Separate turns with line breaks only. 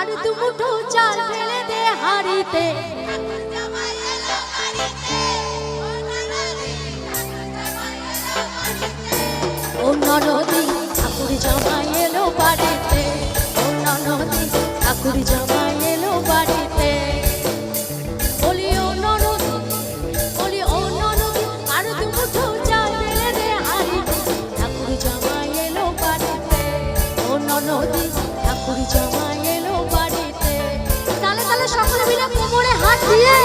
আর দু মুঠো চাল ঢেলে দে হাড়িতে। ও ননদি ঠাকুর জামাই এলো বাড়িতে, ও ননদি ঠাকুর জামাই এলো বাড়িতে। বলি ও ননদি, বলি ও ননদি, আর দু মুঠো চাল ঢেলে দে হাড়িতে, ঠাকুর জামাই এলো বাড়িতে। ও ননদি ঠাকুর জামাই এলো বাড়িতে। তালে তালে সকলে মিলে কোমরে হাত দিয়ে